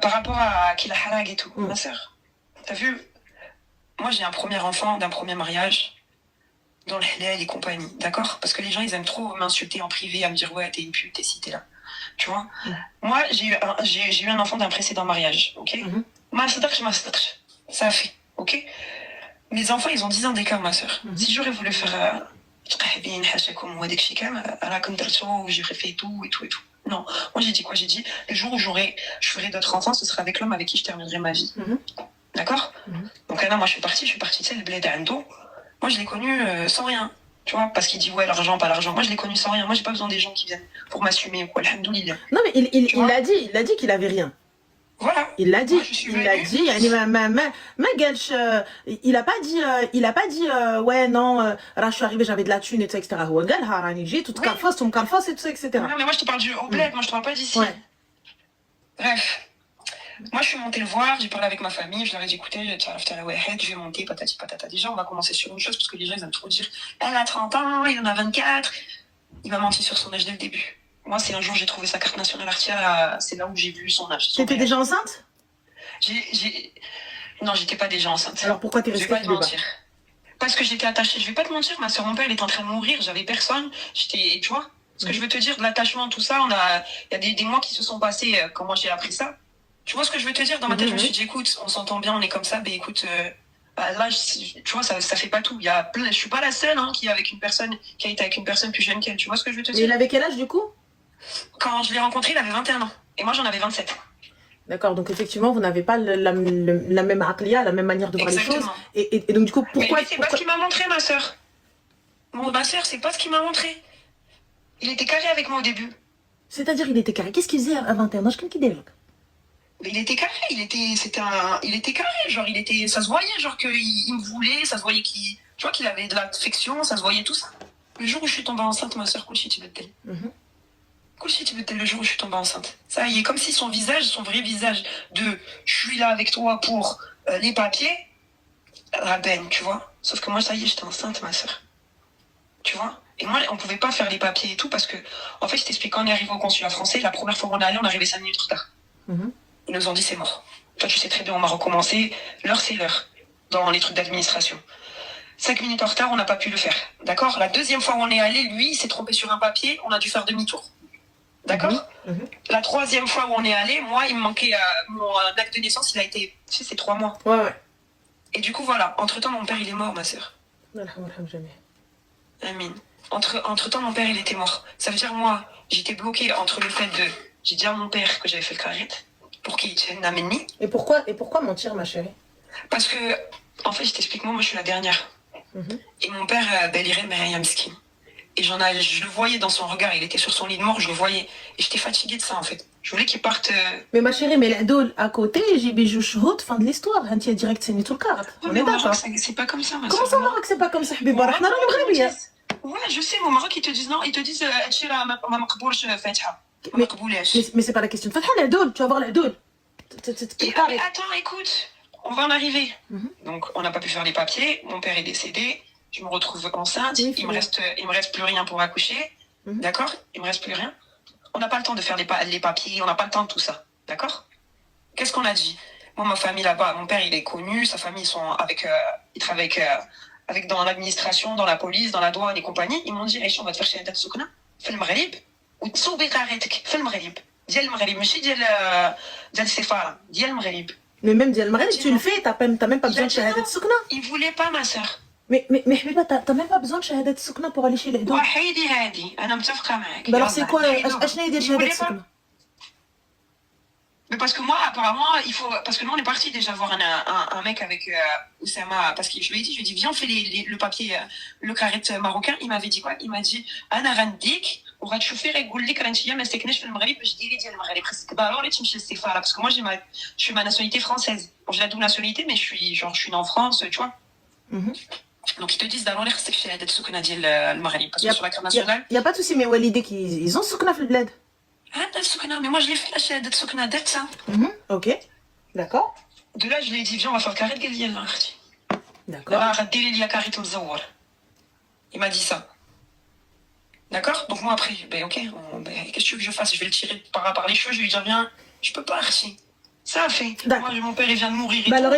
par rapport à Kila Harag et tout, ma sœur, t'as vu, moi j'ai un premier enfant d'un premier mariage, dans le halal et compagnie, d'accord? Parce que les gens ils aiment trop m'insulter en privé, à me dire ouais t'es une pute, t'es ci, t'es là. Tu vois? Moi j'ai eu un enfant d'un précédent mariage, ok? Ma صدقش, ça a fait, ok? Mes enfants ils ont 10 ans d'écart, ma sœur. Si j'aurais voulu faire تقحبين حاشاكم وهذاك الشيء كامل راه كنت درتو وجيري fait tout et tout et tout. Non, moi j'ai dit quoi? J'ai dit le jour où je ferai d'autres enfants, ce sera avec l'homme avec qui je terminerai ma vie. D'accord? Donc là, moi je suis partie, tu sais, le bled à Ando. Moi je l'ai connu sans rien. Tu vois, parce qu'il dit ouais, l'argent, pas l'argent. Moi je l'ai connu sans rien. Moi j'ai pas besoin des gens qui viennent pour m'assumer ou quoi. Alhamdoulilah. Non, mais il a dit qu'il avait rien. Voilà. Il l'a dit. Moi, il a pas dit, ouais, non, là, je suis arrivé, j'avais de la thune et tout, etc. J'ai tout carfos, tout carfos et tout ça, etc. Non, mais moi, je te parle au bled, moi, je te parle pas d'ici. Ouais. Bref. Moi, je suis montée le voir, j'ai parlé avec ma famille, je leur ai dit, écoutez, je vais monter, patati patata. Déjà, on va commencer sur une chose, parce que les gens, ils aiment trop dire, elle a 30 ans, il en a 24. Il m'a menti sur son âge dès le début. Moi, c'est un jour, j'ai trouvé sa carte nationale artière, c'est là où j'ai vu son âge. T'étais déjà enceinte? Non, j'étais pas déjà enceinte. Alors pourquoi t'es restée? Je vais pas te mentir. Parce que j'étais attachée. Je vais pas te mentir, ma soeur, mon père, il était en train de mourir, j'avais personne. Tu vois ce que je veux te dire, de l'attachement, tout ça, il y a des mois qui se sont passés, comment j'ai appris ça. Tu vois ce que je veux te dire? Dans ma tête, je me suis dit, écoute, on s'entend bien, on est comme ça, mais écoute, là, tu vois, ça fait pas tout. Je suis pas la seule qui a été avec une personne plus jeune qu'elle. Tu vois ce que je veux te dire? Et il avait quel âge du coup? Quand je l'ai rencontré, il avait 21 ans. Et moi, j'en avais 27. D'accord, donc effectivement, vous n'avez pas la même aqliya, la même manière de voir les choses. Et donc du coup, pourquoi... Mais c'est pas ce qu'il m'a montré, ma sœur. Ma sœur, c'est pas ce qu'il m'a montré. Il était carré avec moi au début. C'est-à-dire, il était carré. Qu'est-ce qu'il faisait à 21 ans? Je connais qui déjà. Mais il était carré, il était carré, genre ça se voyait, genre qu'il me voulait, ça se voyait qu'il avait de l'affection, ça se voyait tout ça. Le jour où je suis tombée enceinte, ma sœur, le jour où je suis tombée enceinte. Ça y est, comme si son vrai visage de je suis là avec toi pour les papiers, ben, tu vois. Sauf que moi, ça y est, j'étais enceinte, ma sœur. Tu vois. Et moi, on pouvait pas faire les papiers et tout parce que, en fait, je t'explique, quand on est arrivé au consulat français, la première fois où on est allé, on est arrivé 5 minutes de retard. Ils nous ont dit c'est mort. Toi, tu sais très bien, on va recommencer. L'heure, c'est l'heure. Dans les trucs d'administration. 5 minutes en retard, on n'a pas pu le faire. D'accord? La deuxième fois où on est allé, lui, il s'est trompé sur un papier, on a dû faire demi-tour. D'accord? La troisième fois où on est allé, moi, il me manquait mon acte de naissance, il a été, tu sais, c'est 3 mois. Ouais. Et du coup, voilà. Entre-temps, mon père, il est mort, ma sœur. Amin. Entre-temps, mon père, il était mort. Ça veut dire, moi, j'étais bloquée entre le fait de... J'ai dit à mon père que j'avais fait le carré pour qu'il tienne la ménie. Et pourquoi mentir, ma chérie? Parce que, en fait, je t'explique, moi, je suis la dernière. Et mon père, Beliré Mariamski. Et je le voyais dans son regard, il était sur son lit de mort, je le voyais. Et j'étais fatiguée de ça, en fait. Je voulais qu'il parte... Mais ma chérie, mais l'adol à côté, j'ai bijou shhout, fin de l'histoire. Un tiers direct, c'est tout le cadre. On est d'accord. C'est pas comme ça, ma soeur. Comment ça, au Maroc, c'est pas comme ça, Habiba? Ouais, je sais, au Maroc, ils te disent non, ils te disent mais c'est pas la question de Fatha, l'adol, tu vas voir l'adol. Attends, écoute, on va en arriver. Donc, on n'a pas pu faire les papiers, mon père est décédé, je me retrouve enceinte, il me reste plus rien pour accoucher, d'accord? Il me reste plus rien. On n'a pas le temps de faire les papiers, on n'a pas le temps de tout ça, d'accord? Qu'est-ce qu'on a dit? Moi, ma famille là-bas, mon père, il est connu, sa famille, ils travaillent avec dans l'administration, dans la police, dans la douane et compagnie. Ils m'ont dit, Aïcha, on va te faire chez Hadat Soukna, fais le Maghreb, ou tsoubi qaretek, fais le Maghreb. Dis le Maghreb, ماشي ديال السفارة, dis le Maghreb. Mais même Dial Maghreb, tu le fais, t'as même pas besoin de Shahadat Soukna. Il voulait pas, ma sœur. Mais Habiba, t'as même pas besoin de Shahadat Soukna pour aller chez les deux. وحيدي هادي, أنا متفقة معك. Bah alors c'est quoi, اشنا يدير Shahadat Soukna? Mais parce que moi, apparemment, parce que nous, on est parti déjà voir un mec avec Oussama, parce que je lui ai dit, viens, on fait le papier, le carré marocain. Il m'avait dit quoi? Il m'a dit, Anna Randik, on va te chauffer, réguler, quand tu mais c'est que je fais le Maghreb, je dis, il dit le Maghreb, bah alors, les timches, c'est fara, parce que moi, je suis ma nationalité française. Bon, j'ai la double nationalité, mais je suis née en France, tu vois. Donc, ils te disent, d'aller, c'est que je suis d'être soukna, dit le Maghreb, parce que sur la carte nationale. Il n'y a pas de souci, mais Walidé, ils ont soukna dans le bled. Ah, mais moi je l'ai fait la chaîne de Soukna d'être ça. Ok, d'accord. De là, je lui ai dit, viens, on va faire le carré de Gaziel. D'accord. Il m'a dit ça. D'accord? Donc moi après, ben ok, qu'est-ce que tu veux que je fasse? Je vais le tirer par les cheveux, je vais lui dire, viens, je peux pas, Archie. Ça a fait. D'accord. Moi, mon père, il vient de mourir. Et Bah, tout. alors,